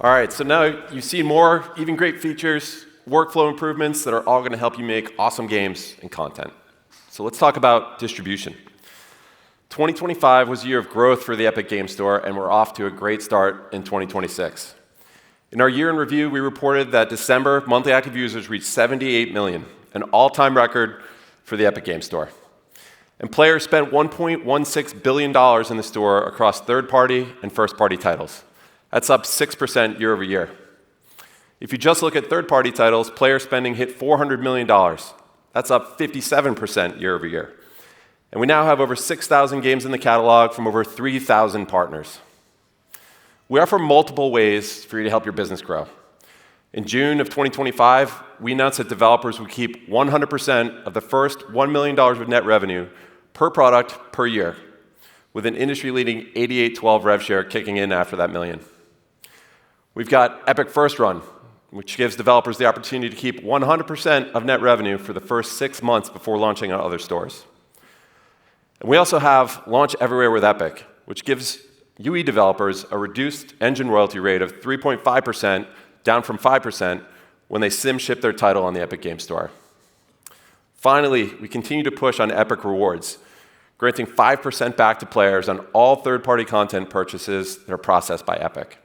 All right, so now you've seen more, even great features, workflow improvements that are all going to help you make awesome games and content. So let's talk about distribution. 2025 was a year of growth for the Epic Games Store, and we're off to a great start in 2026. In our year in review, we reported that December monthly active users reached 78 million, an all-time record for the Epic Games Store. And players spent $1.16 billion in the store across third-party and first-party titles. That's up 6% year over year. If you just look at third-party titles, player spending hit $400 million. That's up 57% year over year. And we now have over 6,000 games in the catalog from over 3,000 partners. We offer multiple ways for you to help your business grow. In June of 2025, we announced that developers would keep 100% of the first $1 million of net revenue per product per year, with an industry-leading 88/12 rev share kicking in after that million. We've got Epic First Run, which gives developers the opportunity to keep 100% of net revenue for the first 6 months before launching on other stores. And we also have Launch Everywhere with Epic, which gives UE developers a reduced engine royalty rate of 3.5%, down from 5%, when they sim ship their title on the Epic Games Store. Finally, we continue to push on Epic Rewards, granting 5% back to players on all third-party content purchases that are processed by Epic.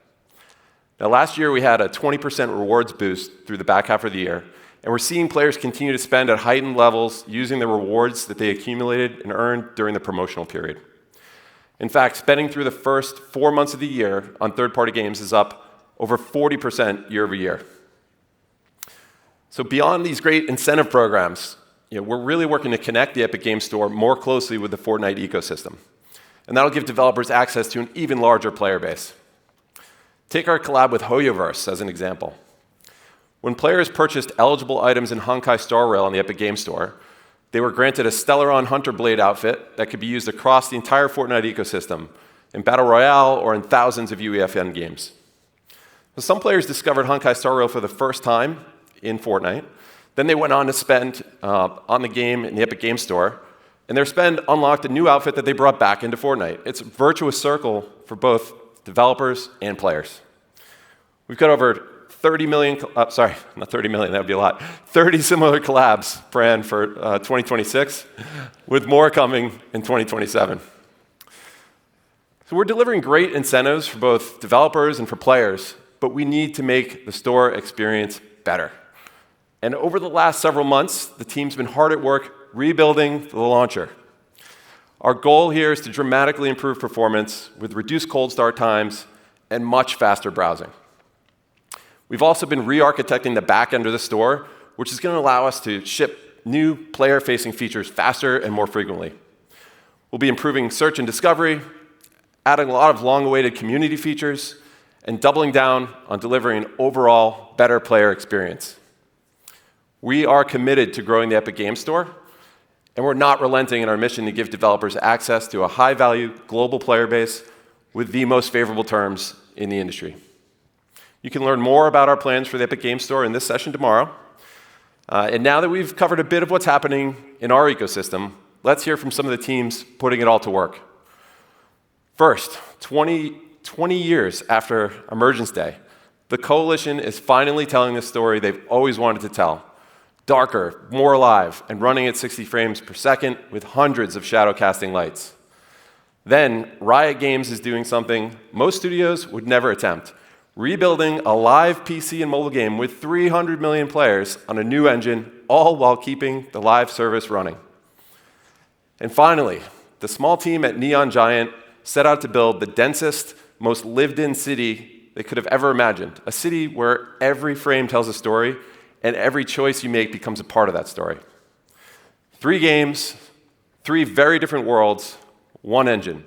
Now, last year we had a 20% rewards boost through the back half of the year, and we're seeing players continue to spend at heightened levels using the rewards that they accumulated and earned during the promotional period. In fact, spending through the first 4 months of the year on third-party games is up over 40% year over year. So beyond these great incentive programs, we're really working to connect the Epic Games Store more closely with the Fortnite ecosystem. And that'll give developers access to an even larger player base. Take our collab with Hoyoverse as an example. When players purchased eligible items in Honkai Star Rail on the Epic Games Store, they were granted a Stellaron Hunter Blade outfit that could be used across the entire Fortnite ecosystem, in Battle Royale or in thousands of UEFN games. So some players discovered Honkai Star Rail for the first time in Fortnite. Then they went on to spend on the game in the Epic Games Store, and their spend unlocked a new outfit that they brought back into Fortnite. It's a virtuous circle for both developers and players. We've got over 30 million, sorry, not 30 million, that would be a lot, 30 similar collabs planned for 2026, with more coming in 2027. So we're delivering great incentives for both developers and for players, but we need to make the store experience better. And over the last several months, the team's been hard at work rebuilding the launcher. Our goal here is to dramatically improve performance with reduced cold start times and much faster browsing. We've also been re-architecting the back end of the store, which is going to allow us to ship new player-facing features faster and more frequently. We'll be improving search and discovery, adding a lot of long-awaited community features, and doubling down on delivering an overall better player experience. We are committed to growing the Epic Games Store, and we're not relenting in our mission to give developers access to a high-value global player base with the most favorable terms in the industry. You can learn more about our plans for the Epic Games Store in this session tomorrow. And now that we've covered a bit of what's happening in our ecosystem, let's hear from some of the teams putting it all to work. First, 20 years after Emergence Day, the Coalition is finally telling the story they've always wanted to tell. Darker, more alive, and running at 60 frames per second with hundreds of shadow casting lights. Then, Riot Games is doing something most studios would never attempt, rebuilding a live PC and mobile game with 300 million players on a new engine, all while keeping the live service running. And finally, the small team at Neon Giant set out to build the densest, most lived-in city they could have ever imagined, a city where every frame tells a story and every choice you make becomes a part of that story. 3 games, 3 very different worlds, 1 engine.